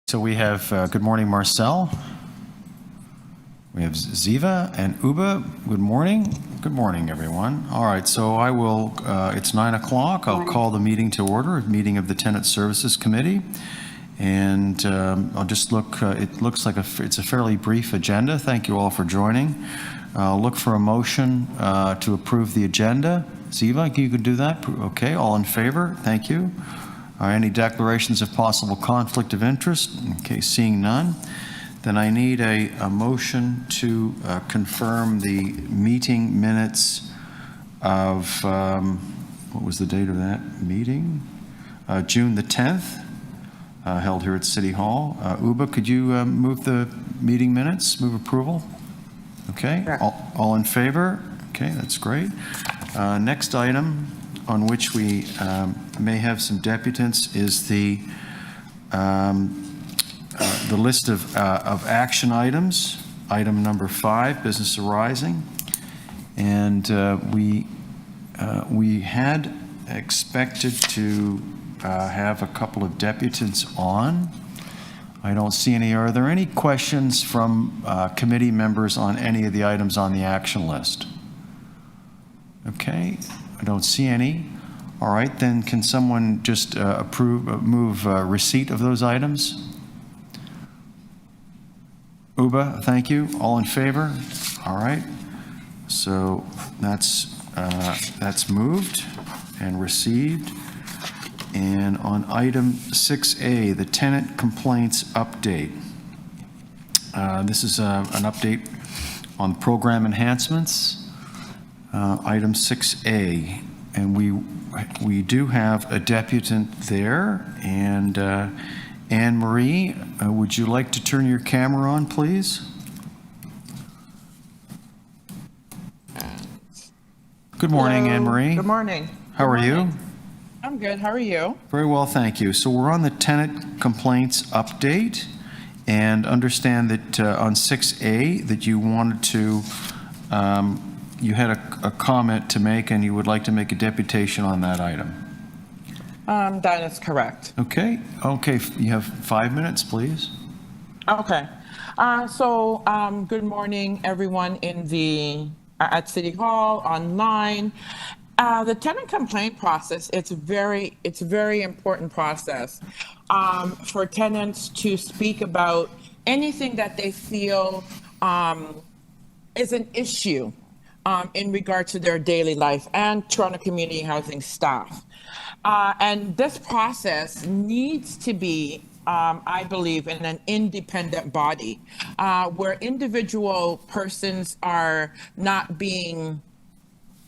So we have, good morning, Marcel. We have Ziva and Uba. Good morning. Good morning, everyone. All right, so I will, it's 9 o'clock. I'll call the meeting to order, meeting of the Tenant Services Committee. And I'll just look, it looks like it's a fairly brief agenda. Thank you all for joining. I'll look for a motion to approve the agenda. Ziva, you could do that? Okay, all in favor? Thank you. Any declarations of possible conflict of interest? Okay, seeing none. Then I need a motion to confirm the meeting minutes of, what was the date of that meeting? June the 10th, held here at City Hall. Uba, could you move the meeting minutes, move approval? Okay, sure. All in favor? Okay, that's great. Next item on which we may have some deputants is the list of action items. Item number 5, business arising, and we had expected to have a couple of deputants on. I don't see any. Are there any questions from committee members on any of the items on the action list? Okay. I don't see any. All right, then can someone just move receipt of those items? Uba, thank you. All in favor? All right. So that's moved and received. And on item 6A, the tenant complaints update. This is an update on program enhancements. Item 6A, and we do have a deputant there. And Anne Marie, would you like to turn your camera on, please? Good morning, Anne Marie. Good morning. How are you? I'm good. How are you? Very well, thank you. So we're on the tenant complaints update, and understand that on 6A that you wanted to. You had a comment to make, and you would like to make a deputation on that item. That is correct. Okay. Okay. You have 5 minutes, please. Okay. Good morning, everyone at City Hall, online. The tenant complaint process, it's a very important process for tenants to speak about anything that they feel is an issue in regard to their daily life and Toronto Community Housing staff. And this process needs to be, I believe, in an independent body where individual persons are not being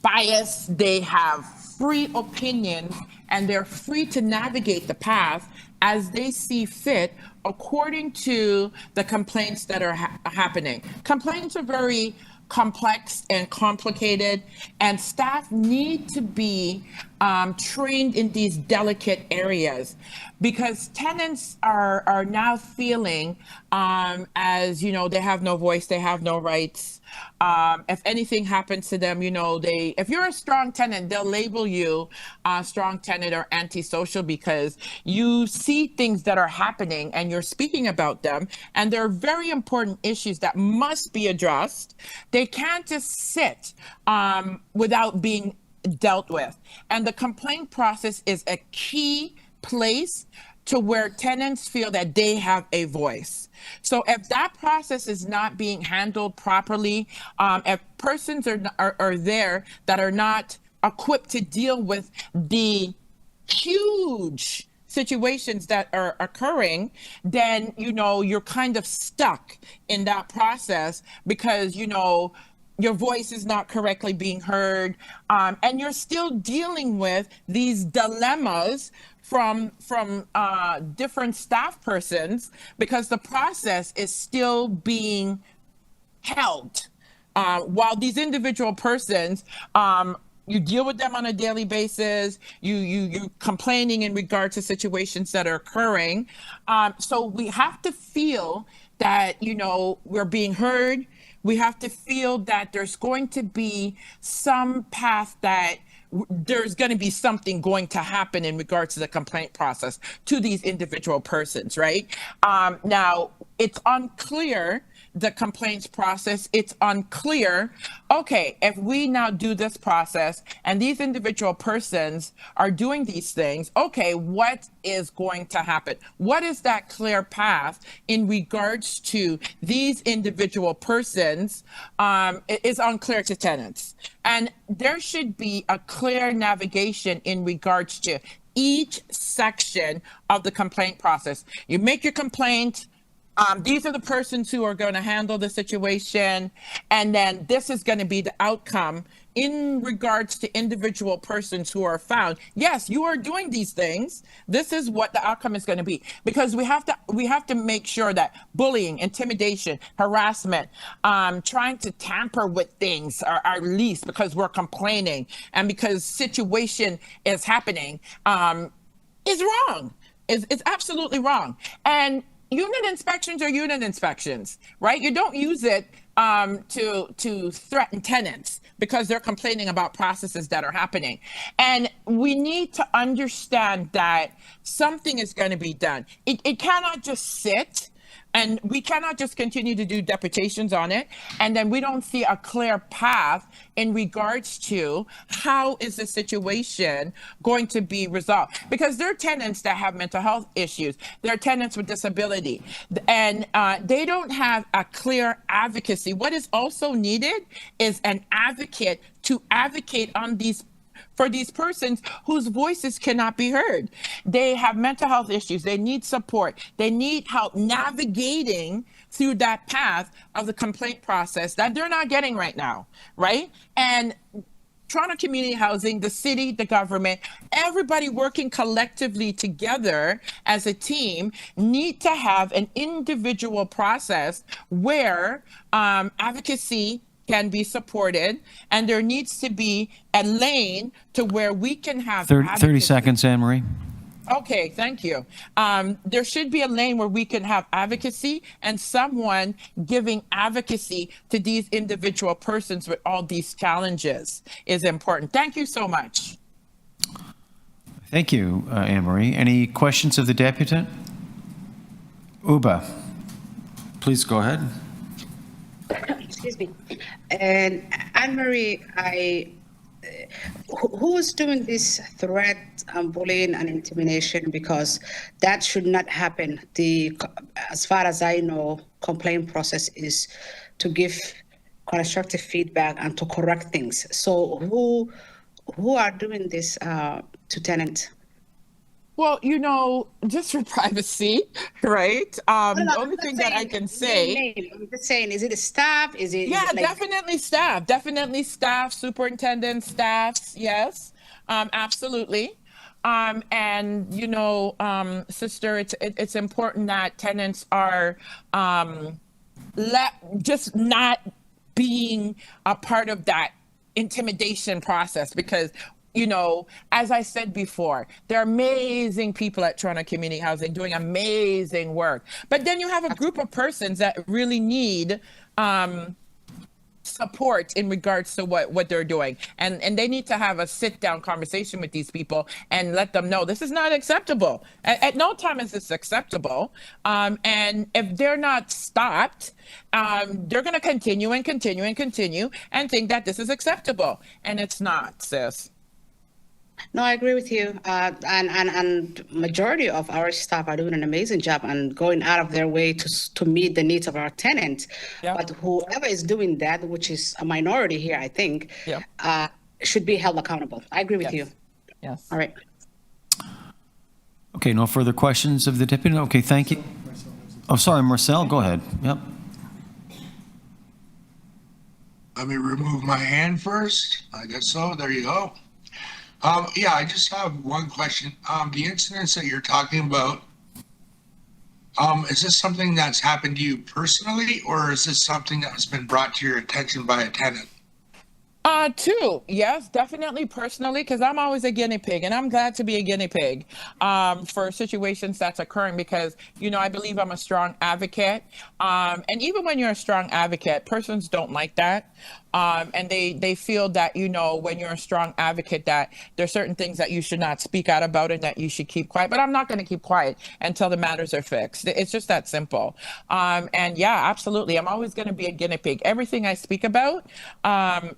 biased. They have free opinions and they're free to navigate the path as they see fit according to the complaints that are happening. Complaints are very complex and complicated, and staff need to be trained in these delicate areas, because tenants are now feeling as they have no voice, they have no rights. If anything happens to them, if you're a strong tenant, they'll label you a strong tenant or antisocial because you see things that are happening and you're speaking about them, and they're very important issues that must be addressed. They can't just sit without being dealt with. And the complaint process is a key place to where tenants feel that they have a voice. So if that process is not being handled properly, if persons are there that are not equipped to deal with the huge situations that are occurring, then you're kind of stuck in that process because your voice is not correctly being heard, and you're still dealing with these dilemmas from different staff persons because the process is still being held. While these individual persons, you deal with them on a daily basis, you're complaining in regard to situations that are occurring. So we have to feel that, we're being heard. We have to feel that there's going to be some path that there's going to be something going to happen in regards to the complaint process to these individual persons, right? Now, it's unclear, the complaints process, it's unclear. Okay, if we now do this process and these individual persons are doing these things, okay, what is going to happen? What is that clear path in regards to these individual persons? It is unclear to tenants. And there should be a clear navigation in regards to each section of the complaint process. You make your complaint. These are the persons who are going to handle the situation, and then this is going to be the outcome in regards to individual persons who are found. Yes, you are doing these things. This is what the outcome is going to be, because we have to make sure that bullying, intimidation, harassment, trying to tamper with things are least because we're complaining and because situation is happening is wrong. It's absolutely wrong. And unit inspections are unit inspections, right? You don't use it to threaten tenants because they're complaining about processes that are happening. And we need to understand that something is going to be done. It cannot just sit, and we cannot just continue to do deputations on it, and then we don't see a clear path in regards to how is the situation going to be resolved. Because there are tenants that have mental health issues. There are tenants with disability, and they don't have a clear advocacy. What is also needed is an advocate to advocate on for these persons whose voices cannot be heard. They have mental health issues. They need support. They need help navigating through that path of the complaint process that they're not getting right now, right? And Toronto Community Housing, the city, the government, everybody working collectively together as a team need to have an individual process where advocacy can be supported, and there needs to be a lane to where we can have 30 seconds, Anne Marie. Okay, thank you. There should be a lane where we can have advocacy and someone giving advocacy to these individual persons with all these challenges is important. Thank you so much. Thank you, Anne Marie. Any questions of the deputant? Uba, please go ahead. Excuse me. And Anne-Marie, who is doing this threat, bullying, and intimidation? Because that should not happen. As far as I know, complaint process is to give constructive feedback and to correct things. So who are doing this to tenants? Well, just for privacy, right? The only thing that I can say. I'm just saying, is it a staff? Yeah, definitely staff. Definitely staff, superintendent, staffs. Yes, absolutely. And sister, it's important that tenants are just not being a part of that intimidation process, because as I said before, there are amazing people at Toronto Community Housing doing amazing work. But then you have a group of persons that really need support in regards to what they're doing. And they need to have a sit-down conversation with these people and let them know this is not acceptable. At no time is this acceptable. And if they're not stopped, they're going to continue and continue and continue and think that this is acceptable. And it's not, sis. No, I agree with you. And majority of our staff are doing an amazing job and going out of their way to meet the needs of our tenants. Yep. But whoever is doing that, which is a minority here, I think, Yep. Should be held accountable. I agree with you. Yes. All right. Okay, no further questions of the deputy? Okay, thank you. Oh, sorry, Marcel, go ahead. Yep. Let me remove my hand first. I guess so. There you go. Yeah, I just have one question. The incidents that you're talking about, is this something that's happened to you personally, or is this something that has been brought to your attention by a tenant? Two. Yes, definitely personally, because I'm always a guinea pig, and I'm glad to be a guinea pig for situations that's occurring, because, I believe I'm a strong advocate. And even when you're a strong advocate, persons don't like that. And they feel that, you know, when you're a strong advocate, that there's certain things that you should not speak out about and that you should keep quiet. But I'm not going to keep quiet until the matters are fixed. It's just that simple. And yeah, absolutely. I'm always going to be a guinea pig. Everything I speak about,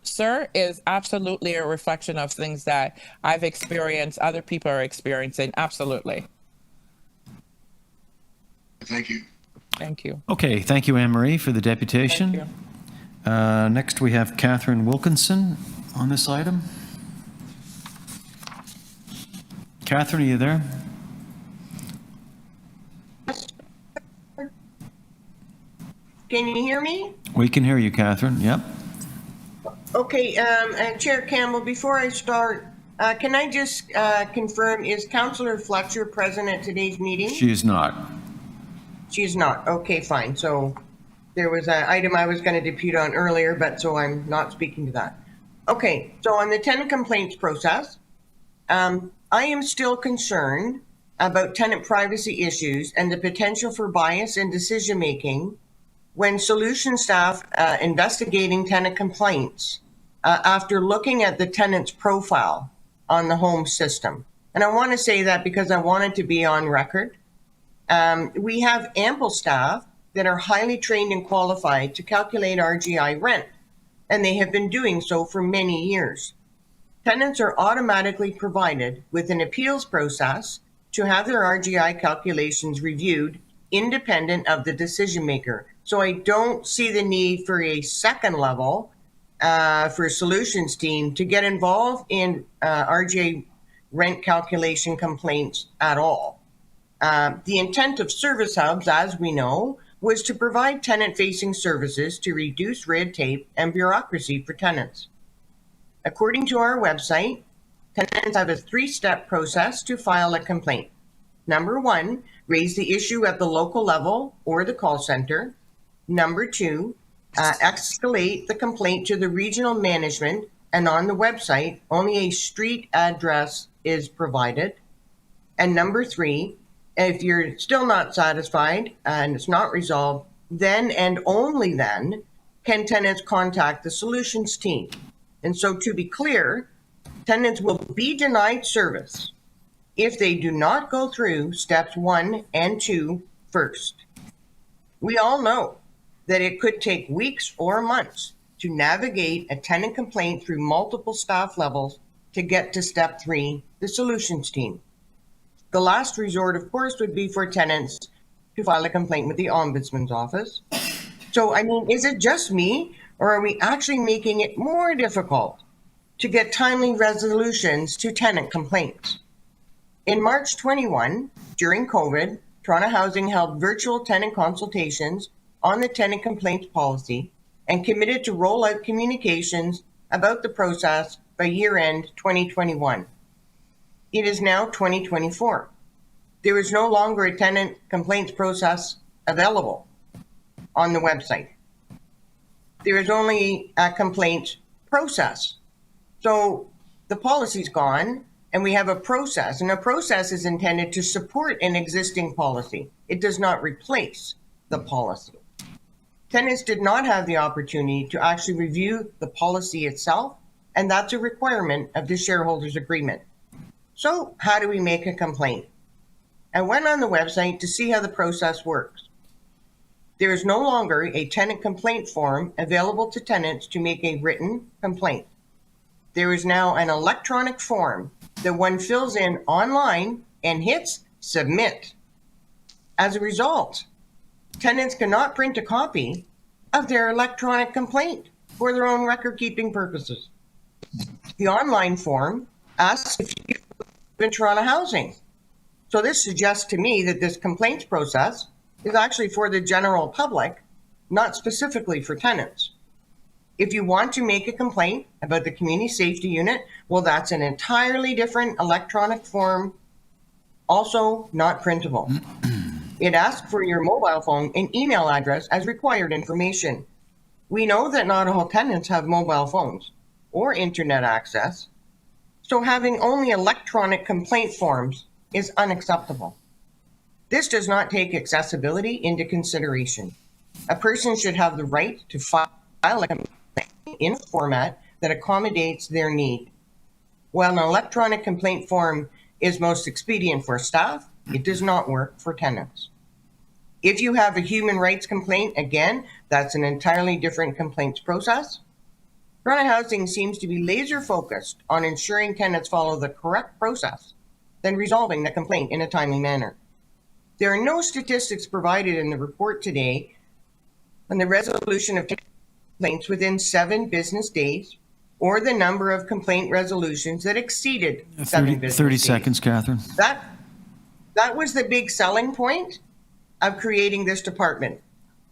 sir, is absolutely a reflection of things that I've experienced, other people are experiencing. Absolutely. Thank you. Thank you. Okay, thank you, Anne Marie, for the deputation. Thank you. Next, we have Catherine Wilkinson on this item. Catherine, are you there? Can you hear me? We can hear you, Catherine. Yep. Okay, Chair Campbell, before I start, can I just confirm, is Councillor Fletcher present at today's meeting? She is not. She's not. Okay, fine. So there was an item I was going to depute on earlier, but so I'm not speaking to that. Okay, so on the tenant complaints process, I am still concerned about tenant privacy issues and the potential for bias in decision-making when solution staff investigating tenant complaints after looking at the tenant's profile on the home system. And I want to say that because I want it to be on record. We have ample staff that are highly trained and qualified to calculate RGI rent, and they have been doing so for many years. Tenants are automatically provided with an appeals process to have their RGI calculations reviewed independent of the decision maker. So I don't see the need for a second level for solutions team to get involved in RGI rent calculation complaints at all. The intent of service hubs, as we know, was to provide tenant-facing services to reduce red tape and bureaucracy for tenants. According to our website, tenants have a 3-step process to file a complaint. Number 1, raise the issue at the local level or the call center. Number 2, escalate the complaint to the regional management, and on the website, only a street address is provided. And number 3, if you're still not satisfied and it's not resolved, then and only then can tenants contact the solutions team. And so to be clear, tenants will be denied service if they do not go through steps 1 and 2 first. We all know that it could take weeks or months to navigate a tenant complaint through multiple staff levels to get to step 3, the solutions team. The last resort, of course, would be for tenants to file a complaint with the Ombudsman's office. So, I mean, is it just me, or are we actually making it more difficult to get timely resolutions to tenant complaints? In March 21, during COVID, Toronto Housing held virtual tenant consultations on the tenant complaints policy and committed to roll out communications about the process by year-end 2021. It is now 2024. There is no longer a tenant complaints process available on the website. There is only a complaints process. So the policy's gone and we have a process, and a process is intended to support an existing policy. It does not replace the policy. Tenants did not have the opportunity to actually review the policy itself, and that's a requirement of the shareholders agreement. So how do we make a complaint? I went on the website to see how the process works. There is no longer a tenant complaint form available to tenants to make a written complaint. There is now an electronic form that one fills in online and hits submit. As a result, tenants cannot print a copy of their electronic complaint for their own record-keeping purposes. The online form asks if you live in Toronto Housing. So this suggests to me that this complaints process is actually for the general public, not specifically for tenants. If you want to make a complaint about the community safety unit, well, that's an entirely different electronic form, also not printable. It asks for your mobile phone and email address as required information. We know that not all tenants have mobile phones or internet access, so having only electronic complaint forms is unacceptable. This does not take accessibility into consideration. A person should have the right to file a complaint in a format that accommodates their need. While an electronic complaint form is most expedient for staff, it does not work for tenants. If you have a human rights complaint, again, that's an entirely different complaints process. Toronto Housing seems to be laser focused on ensuring tenants follow the correct process, then resolving the complaint in a timely manner. There are no statistics provided in the report today on the resolution of complaints within 7 business days or the number of complaint resolutions that exceeded 7 business 30 days. seconds, Catherine. That was the big selling point of creating this department.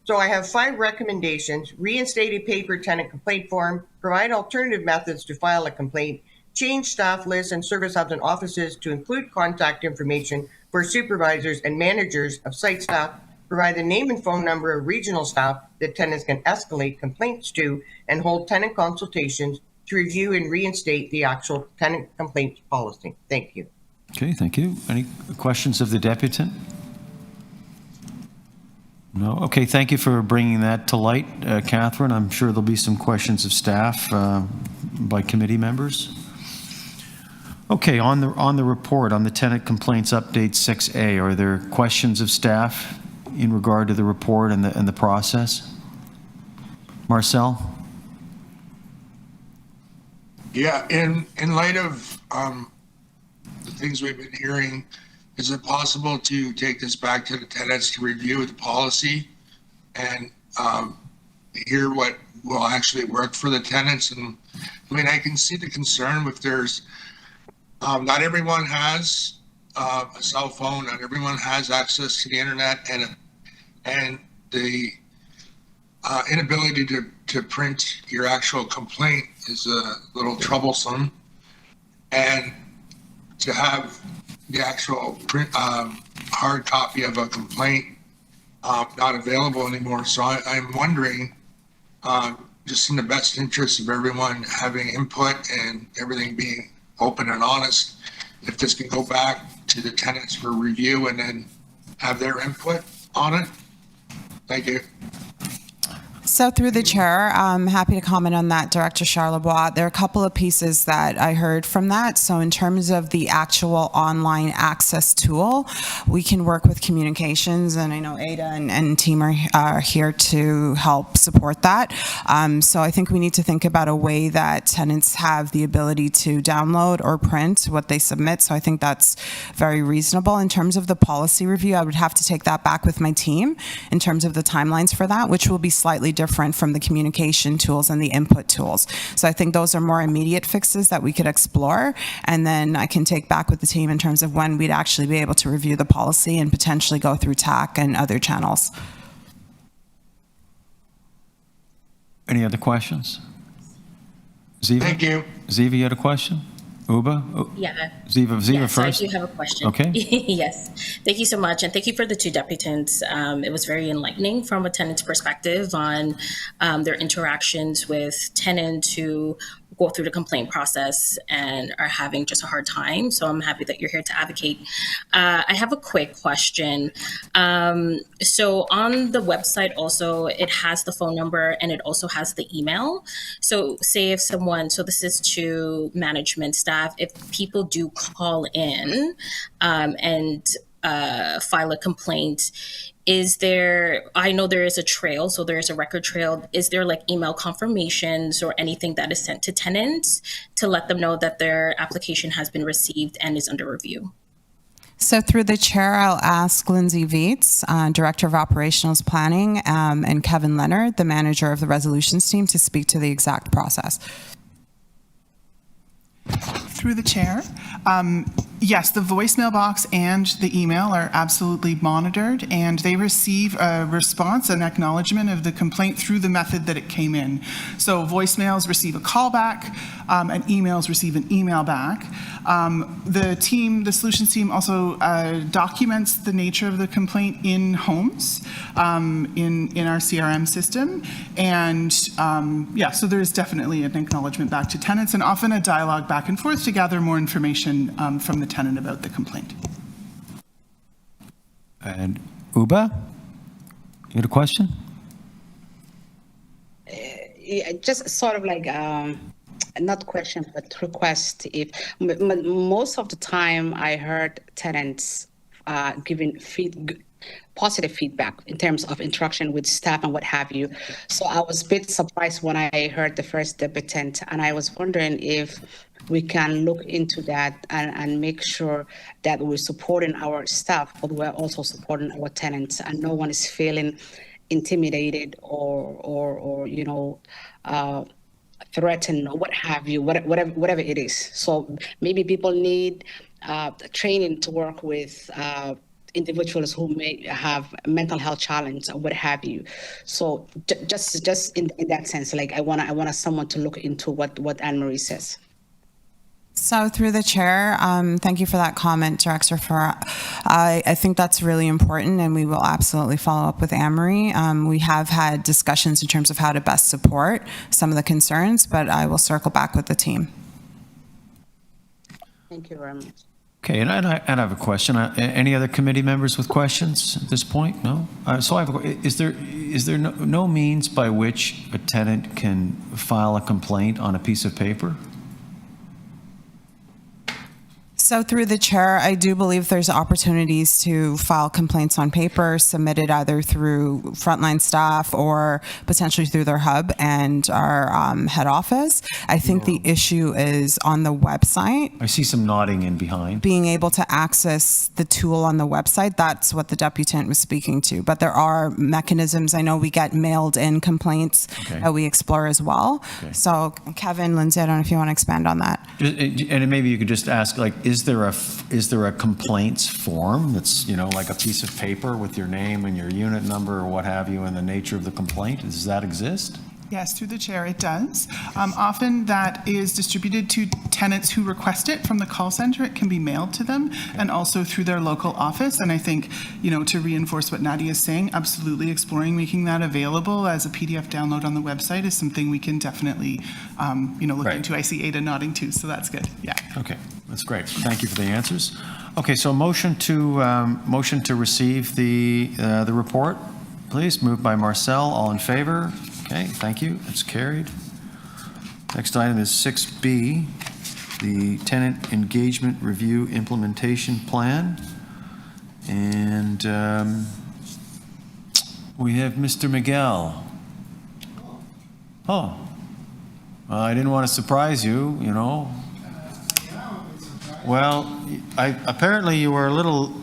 So I have 5 recommendations: reinstate a paper tenant complaint form, provide alternative methods to file a complaint, change staff lists and service hubs and offices to include contact information for supervisors and managers of site staff, provide the name and phone number of regional staff that tenants can escalate complaints to, and hold tenant consultations to review and reinstate the actual tenant complaints policy. Thank you. Okay, thank you. Any questions of the deputant? No? Okay, thank you for bringing that to light, Catherine. I'm sure there'll be some questions of staff by committee members. Okay, on the report, on the tenant complaints update 6A, are there questions of staff in regard to the report and the process? Marcel? Yeah, in light of the things we've been hearing, is it possible to take this back to the tenants to review the policy and hear what will actually work for the tenants? And I mean, I can see the concern if there's not everyone has a cell phone, not everyone has access to the internet, and the inability to print your actual complaint is a little troublesome, and to have the actual print hard copy of a complaint not available anymore. So I'm wondering, just in the best interest of everyone having input and everything being open and honest, if this can go back to the tenants for review and then have their input on it. Thank you. So through the chair, I'm happy to comment on that, Director Charlebois. There are a couple of pieces that I heard from that. So in terms of the actual online access tool, we can work with communications, and I know Ada and team are here to help support that. So I think we need to think about a way that tenants have the ability to download or print what they submit. So I think that's very reasonable. In terms of the policy review, I would have to take that back with my team in terms of the timelines for that, which will be slightly different from the communication tools and the input tools. So I think those are more immediate fixes that we could explore, and then I can take back with the team in terms of when we'd actually be able to review the policy and potentially go through TAC and other channels. Any other questions? Ziva? Thank you. Ziva, you had a question? Uba? Yeah. Ziva Yes, first? I do have a question. Okay. Yes. Thank you so much. And thank you for the 2 deputants. It was very enlightening from a tenant's perspective on their interactions with tenants who go through the complaint process and are having just a hard time. So I'm happy that you're here to advocate. I have a quick question. So on the website also, it has the phone number and it also has the email. So say if someone, so this is to management staff, if people do call in and file a complaint, is there, I know there is a trail, so there is a record trail. Is there like email confirmations or anything that is sent to tenants to let them know that their application has been received and is under review? So through the chair, I'll ask Lindsay Vietz, Director of Operations Planning, and Kevin Leonard, the manager of the resolutions team, to speak to the exact process. Through the chair, yes, the voicemail box and the email are absolutely monitored, and they receive a response, an acknowledgement of the complaint through the method that it came in. So voicemails receive a call back, and emails receive an email back. The solutions team also documents the nature of the complaint in homes, in our CRM system, and yeah, so there is definitely an acknowledgement back to tenants, and often a dialogue back and forth to gather more information from the tenant about the complaint. And Uba, you had a question? yeah, just sort of like not question but request. If most of the time I heard tenants giving positive feedback in terms of interaction with staff and what have you. So I was a bit surprised when I heard the first debutant, and I was wondering if we can look into that and make sure that we're supporting our staff, but we're also supporting our tenants, and no one is feeling intimidated or threatened or what have you, whatever it is. So maybe people need training to work with individuals who may have mental health challenge or what have you. So just in that sense, like I want someone to look into what Anne Marie says. So through the chair, thank you for that comment, Director Farrar. I think that's really important, and we will absolutely follow up with Anne-Marie. We have had discussions in terms of how to best support some of the concerns, but I will circle back with the team. Thank you very much. Okay, and I have a question. Any other committee members with questions at this point? No? So I have is there no means by which a tenant can file a complaint on a piece of paper? So through the chair, I do believe there's opportunities to file complaints on paper submitted either through frontline staff or potentially through their hub and our head office. I think the issue is on the website. I see some nodding in behind. Being able to access the tool on the website, that's what the deputant was speaking to. But there are mechanisms. I know we get mailed in complaints that we explore as well. Okay. So Kevin, Lindsay, I don't know if you want to expand on that. And maybe you could just ask, like, is there a complaints form that's, like a piece of paper with your name and your unit number or what have you and the nature of the complaint? Does that exist? Yes, through the chair, it does. Often that is distributed to tenants who request it from the call center. It can be mailed to them and also through their local office. And I think, to reinforce what Nadia is saying, absolutely exploring making that available as a PDF download on the website is something we can definitely, look into. I see Ada nodding too, so that's good. Yeah. Okay, that's great. Thank you for the answers. Okay, so motion to receive the report, please. Moved by Marcel. All in favor? Okay, thank you. It's carried. Next item is 6B, the Tenant Engagement Review Implementation Plan. And we have Mr. Miguel. Oh, I didn't want to surprise you, Well, apparently you were a little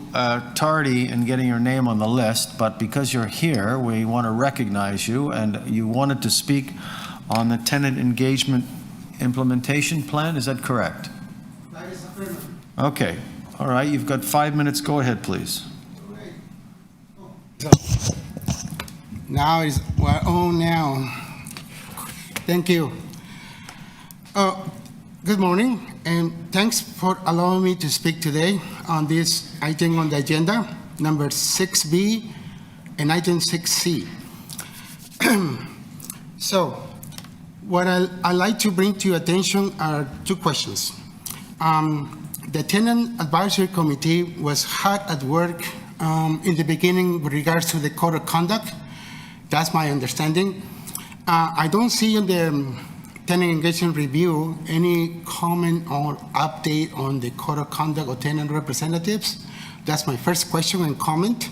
tardy in getting your name on the list, but because you're here, we want to recognize you, and you wanted to speak on the tenant engagement implementation plan. Is that correct? That is affirmative. Okay. All right. You've got 5 minutes. Go ahead, please. So now we're on now. Thank you. Good morning, and thanks for allowing me to speak today on this item on the agenda, number 6B and item 6C. So, what I'd like to bring to your attention are two questions. The Tenant Advisory Committee was hard at work in the beginning with regards to the code of conduct. That's my understanding. I don't see in the tenant engagement review any comment or update on the code of conduct of tenant representatives. That's my first question and comment.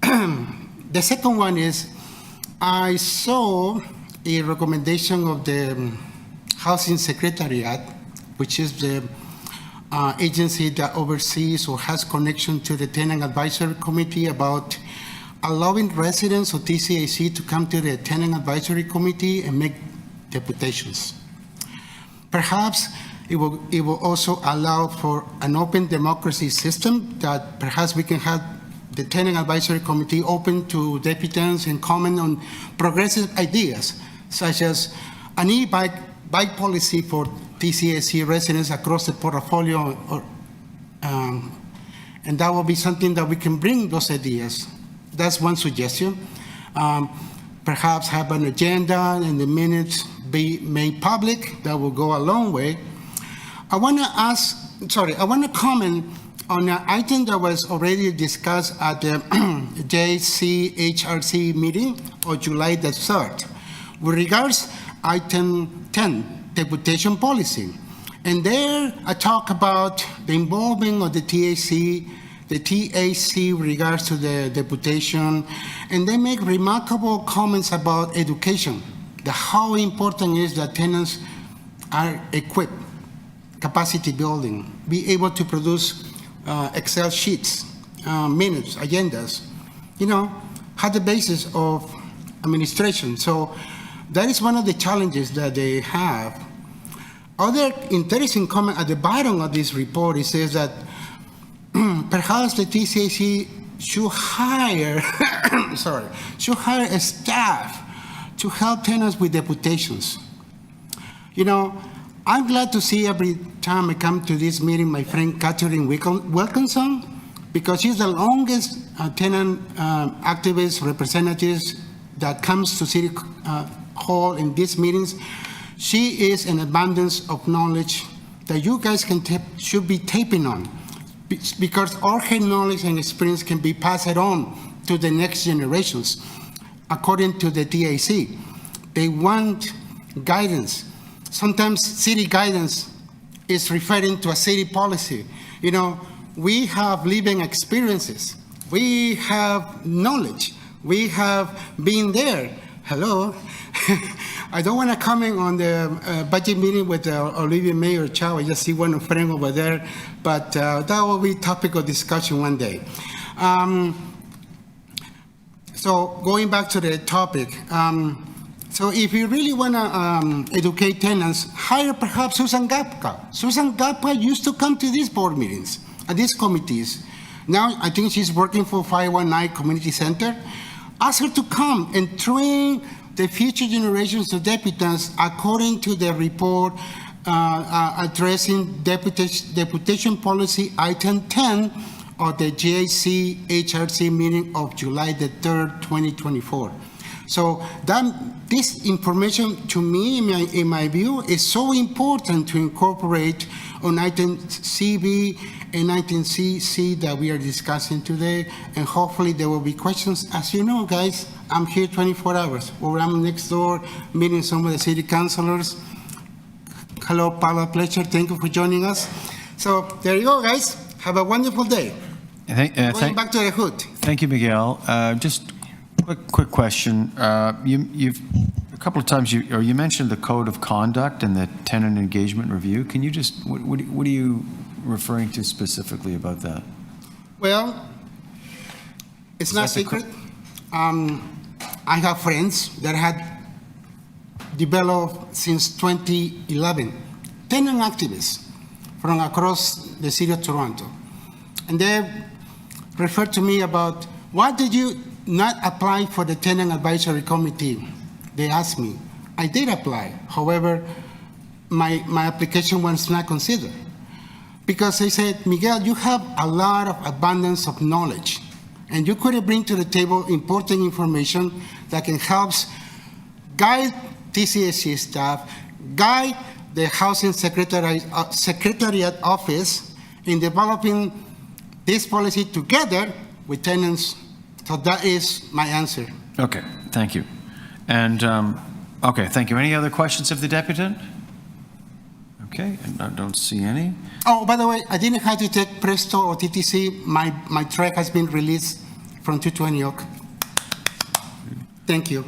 The second one is, I saw a recommendation of the Housing Secretariat, which is the agency that oversees or has connection to the Tenant Advisory Committee, about allowing residents of TCHC to come to the Tenant Advisory Committee and make deputations. Perhaps it will also allow for an open democracy system that perhaps we can have the Tenant Advisory Committee open to deputants and comment on progressive ideas, such as an e-bike policy for TCHC residents across the portfolio, and that will be something that we can bring those ideas. That's one suggestion. Perhaps have an agenda and the minutes be made public. That will go a long way. I want to comment on an item that was already discussed at the JCHRC meeting on July the 3rd, with regards item 10, deputation policy. And there I talk about the involvement of the TSC, the TAC with regards to the deputation, and they make remarkable comments about education, how important it is that tenants are equipped, capacity building, be able to produce Excel sheets, minutes, agendas, have the basis of administration. So that is one of the challenges that they have. Other interesting comment at the bottom of this report, it says that perhaps the TCHC should hire, should hire a staff to help tenants with deputations. I'm glad to see every time I come to this meeting my friend Catherine Wilkinson, because she's the longest tenant activist representatives that comes to City Hall in these meetings. She is an abundance of knowledge that you guys should be tapping on, because all her knowledge and experience can be passed on to the next generations. According to the TAC, they want guidance. Sometimes city guidance is referring to a city policy. We have living experiences. We have knowledge. We have been there. Hello. I don't want to comment on the budget meeting with Olivia Mayor Chow. I just see one friend over there, but that will be topic of discussion one day. So going back to the topic, so if you really want to educate tenants, hire perhaps Susan Gapka. Susan Gapka used to come to these board meetings, these committees. Now I think she's working for 519 Community Center. Ask her to come and train the future generations of deputants according to the report addressing deputation policy item 10 of the JAC HRC meeting of July the 3rd, 2024. So this information to me, in my view, is so important to incorporate on item CB and item CC that we are discussing today, and hopefully there will be questions. As you know, guys, I'm here 24 hours, or I'm next door meeting some of the city councilors. Hello, Paula Fletcher, thank you for joining us. So there you go, guys. Have a wonderful day. Going back to the hood. Thank you, Miguel. Just quick question. You've a couple of times you mentioned the code of conduct and the tenant engagement review. Can you just what are you referring to specifically about that? Well, it's not secret. I have friends that had developed since 2011, tenant activists from across the city of Toronto. And they referred to me about, why did you not apply for the tenant advisory committee? They asked me. I did apply. However, my application was not considered. Because they said, Miguel, you have a lot of abundance of knowledge, and you could bring to the table important information that can help guide TCHC staff, guide the Housing Secretariat Office in developing this policy together with tenants. So that is my answer. Okay, thank you. And, okay, thank you. Any other questions of the deputant? Okay, and I don't see any. Oh, by the way, I didn't have to take Presto or TTC. My track has been released from 220 Oak. Thank you.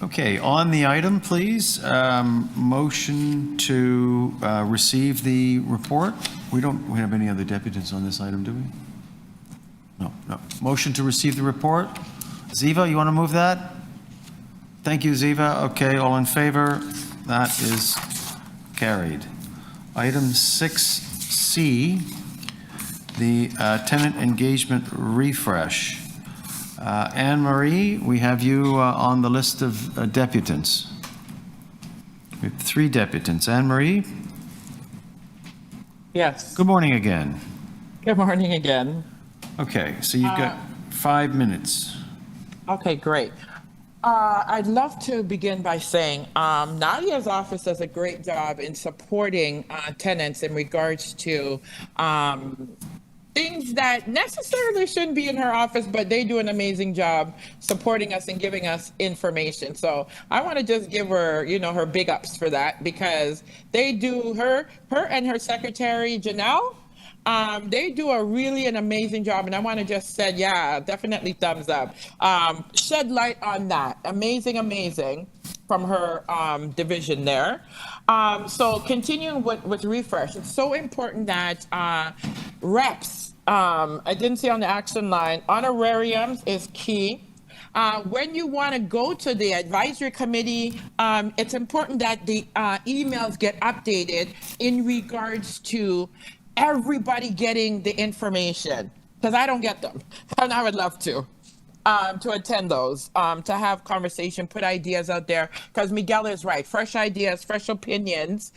Okay, on the item, please, motion to receive the report. We don't have any other deputants on this item, do we? No. Motion to receive the report. Ziva, you want to move that? Thank you, Ziva. Okay, all in favor? That is carried. Item 6C, the tenant engagement refresh. Anne Marie, we have you on the list of deputants. We have 3 deputants. Anne Marie? Yes. Good morning again. Good morning again. Okay, so you've got 5 minutes. Okay, great. I'd love to begin by saying Nadia's office does a great job in supporting tenants in regards to things that necessarily shouldn't be in her office, but they do an amazing job supporting us and giving us information. So I want to just give her, her big ups for that, because they do, her and her secretary, Janelle, they do an amazing job. And I want to just say, yeah, definitely thumbs up. Shed light on that. Amazing from her division there. So continuing with refresh, it's so important that reps, I didn't see on the action line, honorariums is key. When you want to go to the advisory committee, it's important that the emails get updated in regards to everybody getting the information, because I don't get them, and I would love to attend those, to have conversation, put ideas out there, because Miguel is right. Fresh ideas, fresh opinions.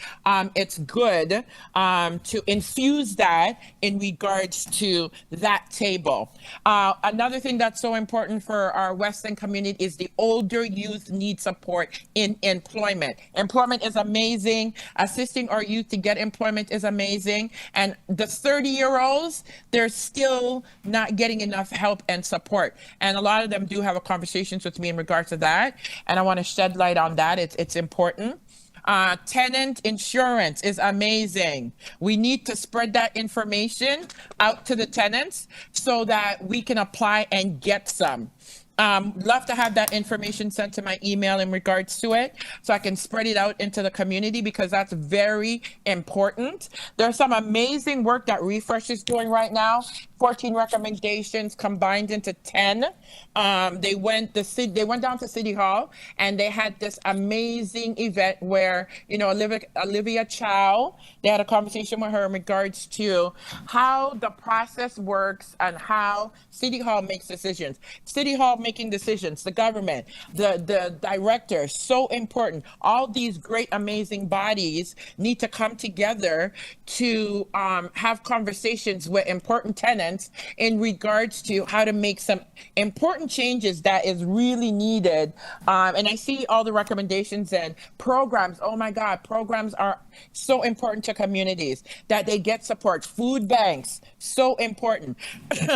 It's good to infuse that in regards to that table. Another thing that's so important for our West End community is the older youth need support in employment. Employment is amazing. Assisting our youth to get employment is amazing. And the 30-year-olds, they're still not getting enough help and support. And a lot of them do have conversations with me in regards to that. And I want to shed light on that. It's important. Tenant insurance is amazing. We need to spread that information out to the tenants so that we can apply and get some. Love to have that information sent to my email in regards to it, so I can spread it out into the community, because that's very important. There's some amazing work that Refresh is doing right now. 14 recommendations combined into 10. They went down to City Hall, and they had this amazing event where, Olivia Chow, they had a conversation with her in regards to how the process works and how City Hall makes decisions. City Hall making decisions, the government, the director, so important. All these great, amazing bodies need to come together to have conversations with important tenants in regards to how to make some important changes that is really needed. And I see all the recommendations and programs. Oh my God, programs are so important to communities, that they get support. Food banks, so important.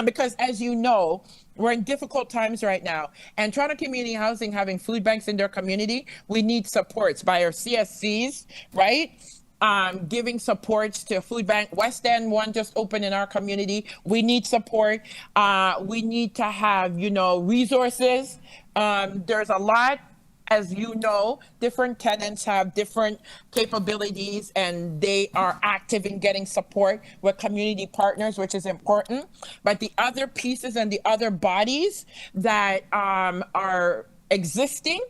Because as you know, we're in difficult times right now, and Toronto Community Housing having food banks in their community, we need supports by our CSCs, right? Giving supports to food bank. West End one just opened in our community. We need support. We need to have, resources. There's a lot, as you know, different tenants have different capabilities, and they are active in getting support with community partners, which is important. But the other pieces and the other bodies that are existing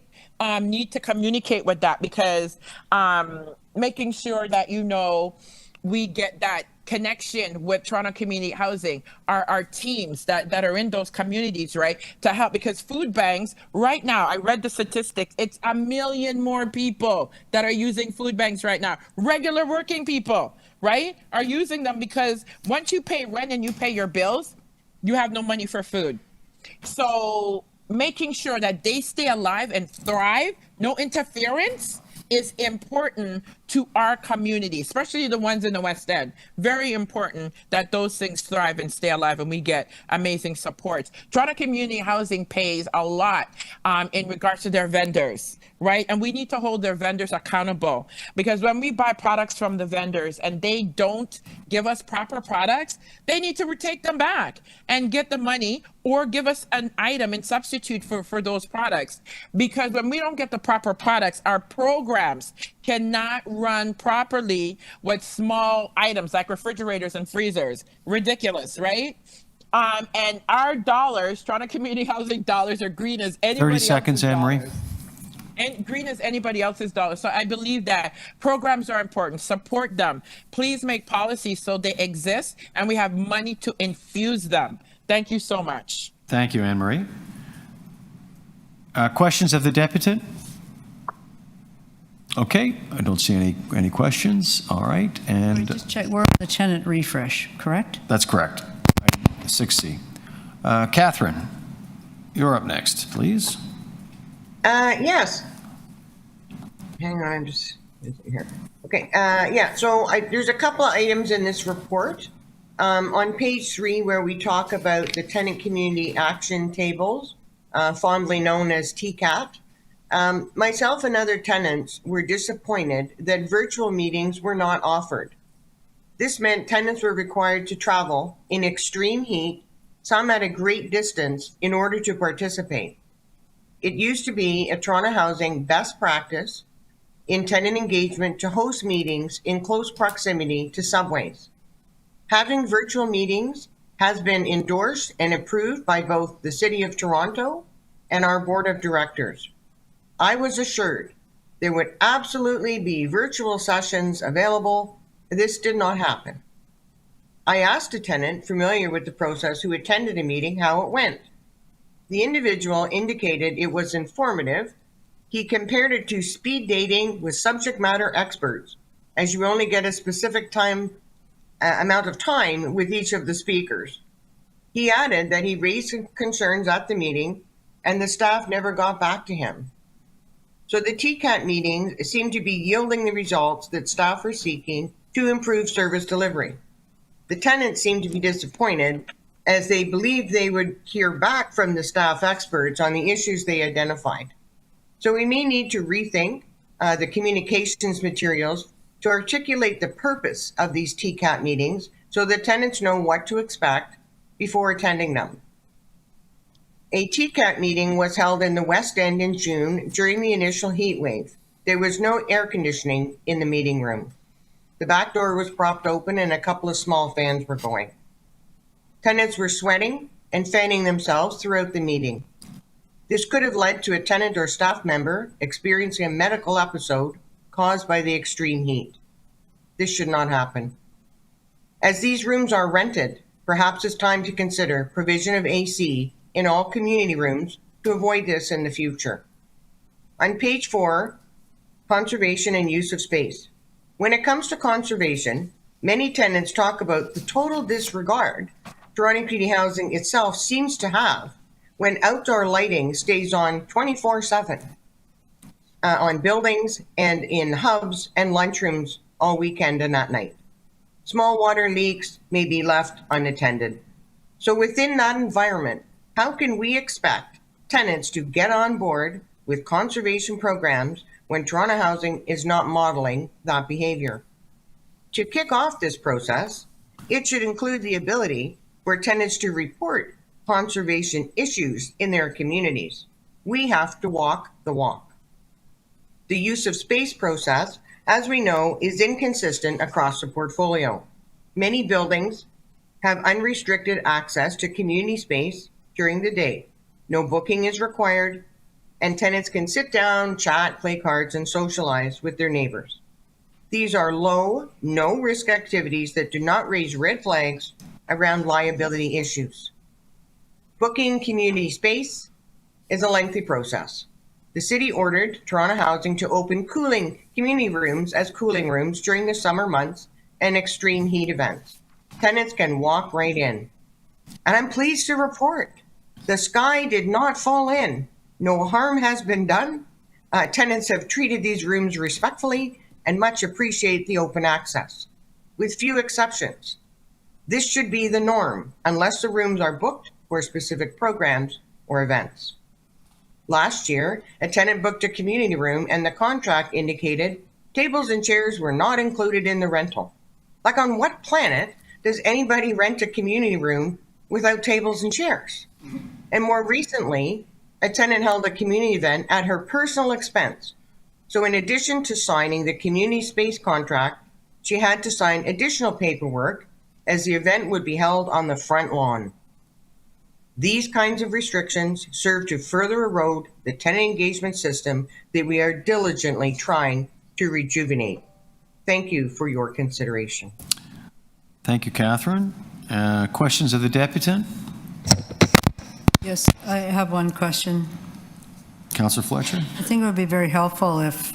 need to communicate with that, because making sure that, we get that connection with Toronto Community Housing, our teams that are in those communities, right, to help. Because food banks, right now, I read the statistics, it's 1 million more people that are using food banks right now. Regular working people, right, are using them, because once you pay rent and you pay your bills, you have no money for food. So making sure that they stay alive and thrive, no interference, is important to our community, especially the ones in the West End. Very important that those things thrive and stay alive, and we get amazing supports. Toronto Community Housing pays a lot in regards to their vendors, right? And we need to hold their vendors accountable, because when we buy products from the vendors and they don't give us proper products, they need to take them back and get the money, or give us an item and substitute for those products. Because when we don't get the proper products, our programs cannot run properly with small items like refrigerators and freezers. Ridiculous, right? And our dollars, Toronto Community Housing dollars, are green as anybody 30 seconds, else's Anne-Marie. dollars. And green as anybody else's dollars. So I believe that programs are important. Support them. Please make policies so they exist and we have money to infuse them. Thank you so much. Thank you, Anne-Marie. Questions of the deputant? Okay, I don't see any questions. All right, and Just check, we're on the tenant refresh, correct? that's correct. Item 6C. Catherine, you're up next, please. Yes. Hang on, I'm just here. Okay, yeah, so there's a couple of items in this report On page 3, where we talk about the tenant community action tables, fondly known as TCAT, myself and other tenants were disappointed that virtual meetings were not offered. This meant tenants were required to travel in extreme heat, some at a great distance, in order to participate. It used to be a Toronto Housing best practice in tenant engagement to host meetings in close proximity to subways. Having virtual meetings has been endorsed and approved by both the City of Toronto and our Board of Directors. I was assured there would absolutely be virtual sessions available. This did not happen. I asked a tenant familiar with the process who attended a meeting how it went. The individual indicated it was informative. He compared it to speed dating with subject matter experts, as you only get a specific amount of time with each of the speakers. He added that he raised concerns at the meeting and the staff never got back to him. So the TCAT meetings seem to be yielding the results that staff are seeking to improve service delivery. The tenants seem to be disappointed as they believed they would hear back from the staff experts on the issues they identified. So we may need to rethink the communications materials to articulate the purpose of these TCAT meetings so that tenants know what to expect before attending them. A TCAT meeting was held in the West End in June during the initial heat wave. There was no air conditioning in the meeting room. The back door was propped open and a couple of small fans were going. Tenants were sweating and fanning themselves throughout the meeting. This could have led to a tenant or staff member experiencing a medical episode caused by the extreme heat. This should not happen. As these rooms are rented, perhaps it's time to consider provision of AC in all community rooms to avoid this in the future. On page 4, conservation and use of space. When it comes to conservation, many tenants talk about the total disregard Toronto PD Housing itself seems to have when outdoor lighting stays on 24/7 on buildings and in hubs and lunchrooms all weekend and at night. Small water leaks may be left unattended. So within that environment, how can we expect tenants to get on board with conservation programs when Toronto Housing is not modeling that behavior? To kick off this process, it should include the ability for tenants to report conservation issues in their communities. We have to walk the walk. The use of space process, as we know, is inconsistent across the portfolio. Many buildings have unrestricted access to community space during the day. No booking is required, and tenants can sit down, chat, play cards, and socialize with their neighbors. These are low, no-risk activities that do not raise red flags around liability issues. Booking community space is a lengthy process. The city ordered Toronto Housing to open cooling community rooms as cooling rooms during the summer months and extreme heat events. Tenants can walk right in. And I'm pleased to report the sky did not fall in. No harm has been done. Tenants have treated these rooms respectfully and much appreciate the open access, with few exceptions. This should be the norm unless the rooms are booked for specific programs or events. Last year, a tenant booked a community room and the contract indicated tables and chairs were not included in the rental. Like, on what planet does anybody rent a community room without tables and chairs? And more recently, a tenant held a community event at her personal expense. So in addition to signing the community space contract, she had to sign additional paperwork as the event would be held on the front lawn. These kinds of restrictions serve to further erode the tenant engagement system that we are diligently trying to rejuvenate. Thank you for your consideration. Thank you, Catherine. Questions of the deputant? Yes, I have one question. Councillor Fletcher? I think it would be very helpful if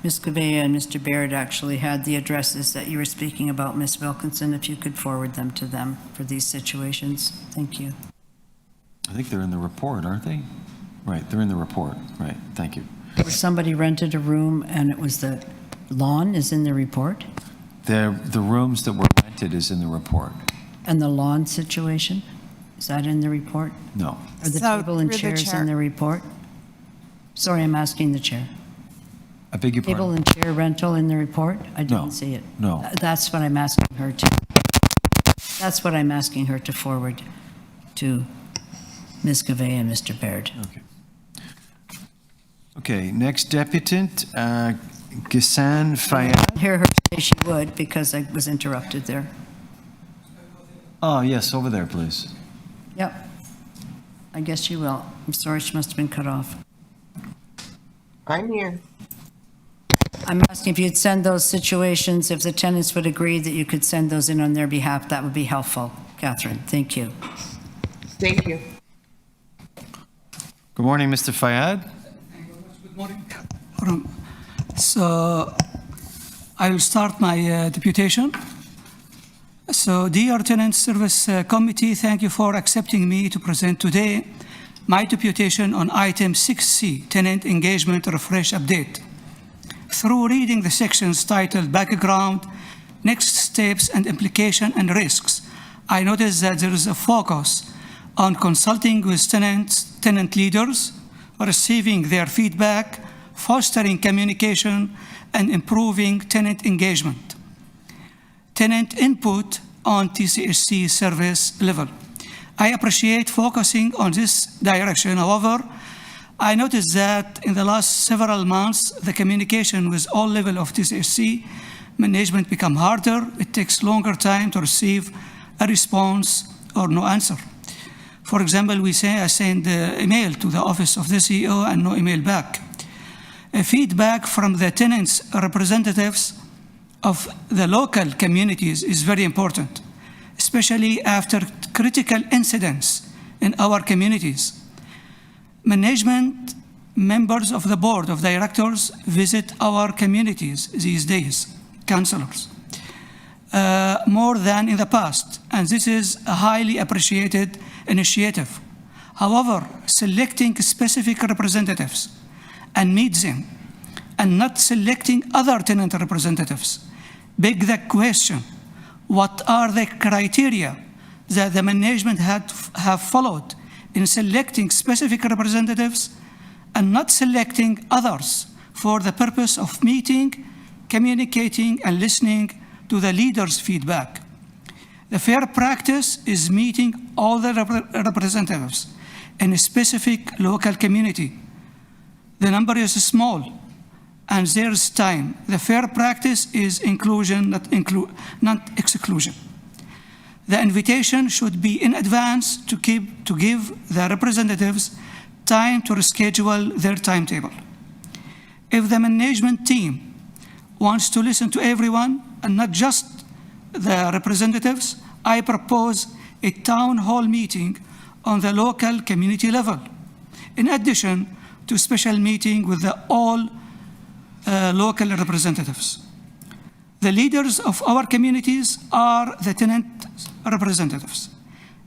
Ms. Gouveia and Mr. Baird actually had the addresses that you were speaking about, Ms. Wilkinson, if you could forward them to them for these situations. Thank you. I think they're in the report, aren't they? Right, they're in the report. Right, thank you. Where somebody rented a room and it was the lawn is in the report? The rooms that were rented is in the report. And the lawn situation, is that in the report? No. Are the So, table and through the chairs chair. in the report? Sorry, I'm asking the chair. I beg your Table pardon? and chair rental in the report? I No, didn't see it. no. That's what I'm asking her to. That's what I'm asking her to forward to Ms. Gavay and Mr. Baird. Okay. Okay, next deputant, Ghassan Fayad. Hear her say she would because I was interrupted there. Oh, yes, over there, please. Yep. I guess she will. I'm sorry, she must have been cut off. I'm here. I'm asking if you'd send those situations, if the tenants would agree that you could send those in on their behalf, that would be helpful. Catherine, thank you. Thank you. Good morning, Mr. Fayad. Good morning. So I will start my deputation. So, dear Tenant Service Committee, thank you for accepting me to present today my deputation on item 6C, Tenant Engagement Refresh Update. Through reading the sections titled Background, Next Steps and Implication and Risks, I noticed that there is a focus on consulting with tenant leaders, receiving their feedback, fostering communication, and improving tenant engagement. Tenant input on TCHC service level. I appreciate focusing on this direction. However, I noticed that in the last several months, the communication with all levels of TCHC management become harder. It takes longer time to receive a response or no answer. For example, I send an email to the office of the CEO and no email back. Feedback from the tenants' representatives of the local communities is very important, especially after critical incidents in our communities. Management members of the board of directors visit our communities these days, councillors, more than in the past, and this is a highly appreciated initiative. However, selecting specific representatives and meet them, and not selecting other tenant representatives, beg the question, what are the criteria that the management have followed in selecting specific representatives and not selecting others for the purpose of meeting, communicating, and listening to the leaders' feedback? The fair practice is meeting all the representatives in a specific local community. The number is small, and there's time. The fair practice is inclusion, not exclusion. The invitation should be in advance to give the representatives time to reschedule their timetable. If the management team wants to listen to everyone and not just the representatives, I propose a town hall meeting on the local community level, in addition to special meeting with all local representatives. The leaders of our communities are the tenant representatives.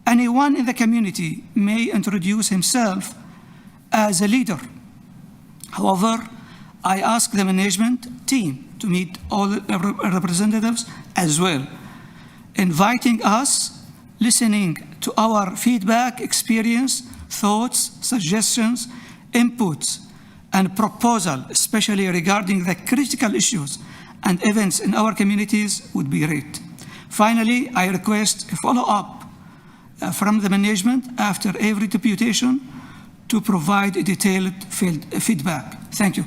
Anyone in the community may introduce himself as a leader. However, I ask the management team to meet all the representatives as well, inviting us, listening to our feedback, experience, thoughts, suggestions, inputs, and proposal, especially regarding the critical issues and events in our communities, would be great. Finally, I request a follow-up from the management after every deputation to provide a detailed feedback. Thank you.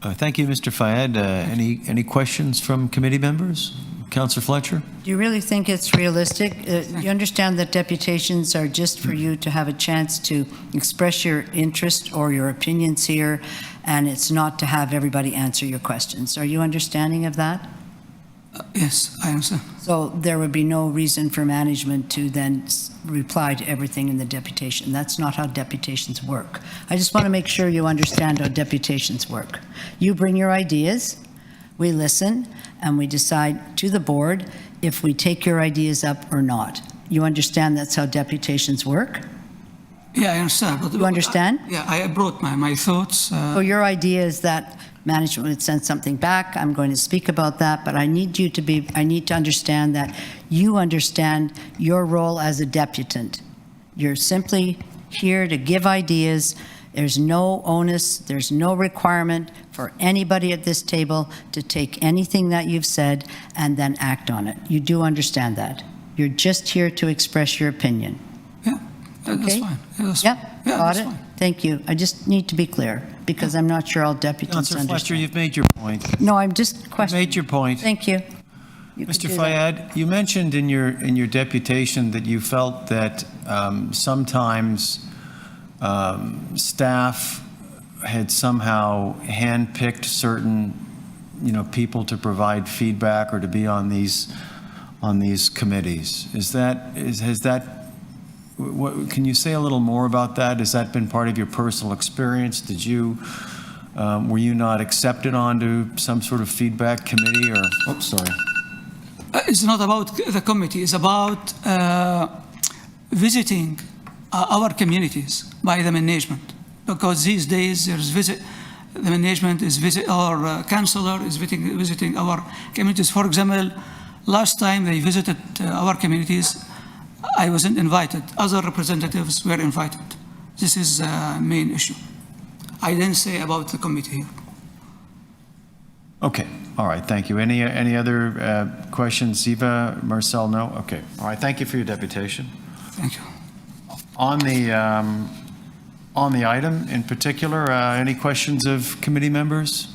Thank you, Mr. Fayad. Any questions from committee members? Councillor Fletcher? Do you really think it's realistic? You understand that deputations are just for you to have a chance to express your interest or your opinions here, and it's not to have everybody answer your questions. Are you understanding of that? Yes, I understand. So there would be no reason for management to then reply to everything in the deputation. That's not how deputations work. I just want to make sure you understand how deputations work. You bring your ideas, we listen, and we decide to the board if we take your ideas up or not. You understand that's how deputations work? Yeah, I understand. But You understand? Yeah, I brought my thoughts. So your idea is that management would send something back. I'm going to speak about that, but I need to understand that you understand your role as a deputant. You're simply here to give ideas. There's no onus, there's no requirement for anybody at this table to take anything that you've said and then act on it. You do understand that. You're just here to express your opinion. Yeah, that's Okay? fine. Yeah, that's Yep, fine. Yeah, got that's it. fine. Thank you. I just need to be clear because I'm not sure all deputants Councillor Fletcher, understand. you've made your point. No, I'm just You've questioning. made your point. Thank you. You could Mr. do that. Fayad, you mentioned in your deputation that you felt that sometimes staff had somehow handpicked certain, people to provide feedback or to be on these committees. Can you say a little more about that? Has that been part of your personal experience? Were you not accepted onto some sort of feedback committee or, sorry. It's not about the committee, it's about visiting our communities by the management. Because these days the management is our councillor is visiting our communities. For example, last time they visited our communities, I wasn't invited. Other representatives were invited. This is a main issue. I didn't say about the committee here. Okay, all right, thank you. Any other questions? Ziva, Marcel, no? Okay, all right, thank you for your deputation. Thank you. On the item in particular, any questions of committee members?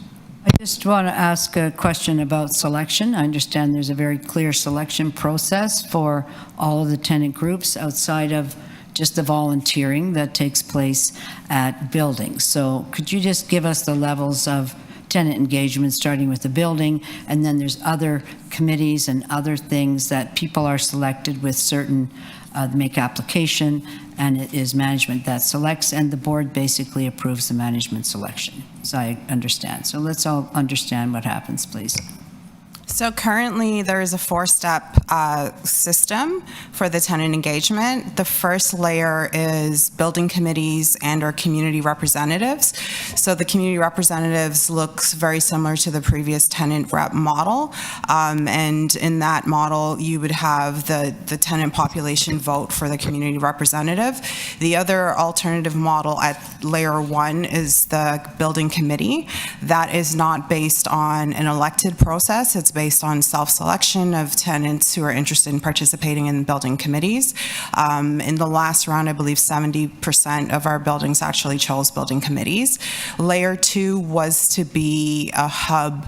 I just want to ask a question about selection. I understand there's a very clear selection process for all of the tenant groups outside of just the volunteering that takes place at buildings. So could you just give us the levels of tenant engagement, starting with the building, and then there's other committees and other things that people are selected with certain, make application, and it is management that selects, and the board basically approves the management selection, as I understand. So let's all understand what happens, please. So currently, there is a four-step system for the tenant engagement. The first layer is building committees and our community representatives. So the community representatives looks very similar to the previous tenant rep model. And in that model, you would have the tenant population vote for the community representative. The other alternative model at layer one is the building committee. That is not based on an elected process. It's based on self-selection of tenants who are interested in participating in building committees. In the last round, I believe 70% of our buildings actually chose building committees. Layer two was to be a hub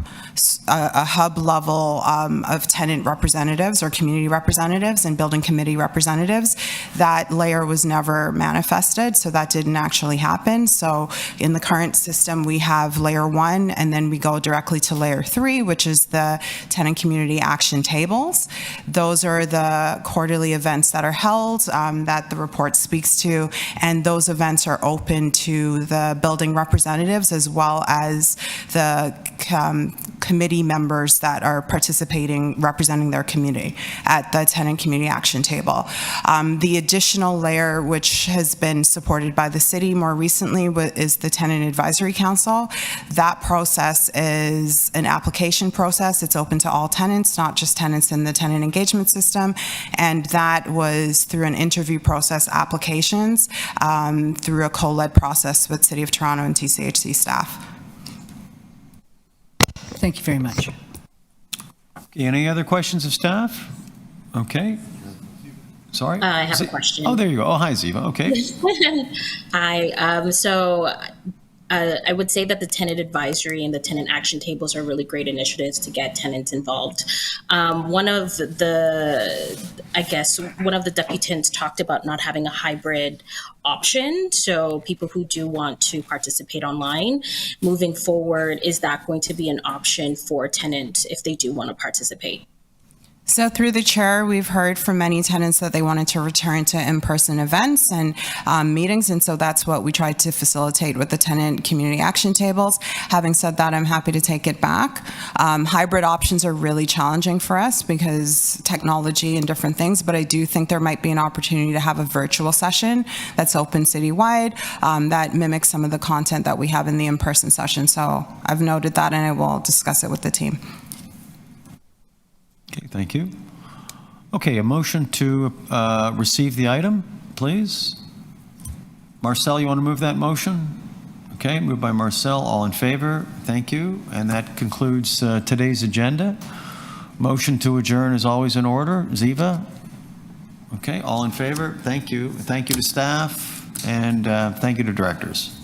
level of tenant representatives or community representatives and building committee representatives. That layer was never manifested, so that didn't actually happen. So in the current system, we have layer one, and then we go directly to layer three, which is the tenant community action tables. Those are the quarterly events that are held that the report speaks to, and those events are open to the building representatives as well as the committee members that are participating, representing their community at the tenant community action table. The additional layer, which has been supported by the city more recently, is the Tenant Advisory Council. That process is an application process. It's open to all tenants, not just tenants in the tenant engagement system. And that was through an interview process applications through a co-led process with City of Toronto and TCHC staff. Thank you very much. Okay, any other questions of staff? Okay. Sorry? I have a question. Oh, there you go. Oh, hi, Ziva. Okay. Hi. I would say that the tenant advisory and the tenant action tables are really great initiatives to get tenants involved. One of the deputants talked about not having a hybrid option. So people who do want to participate online, moving forward, is that going to be an option for tenants if they do want to participate? So through the chair, we've heard from many tenants that they wanted to return to in-person events and meetings, and so that's what we tried to facilitate with the tenant community action tables. Having said that, I'm happy to take it back. Hybrid options are really challenging for us because technology and different things, but I do think there might be an opportunity to have a virtual session that's open citywide that mimics some of the content that we have in the in-person session. So I've noted that, and I will discuss it with the team. Okay, thank you. Okay, a motion to receive the item, please. Marcel, you want to move that motion? Okay, moved by Marcel. All in favor? Thank you. And that concludes today's agenda. Motion to adjourn is always in order. Ziva? Okay, all in favor? Thank you. Thank you to staff, and thank you to directors.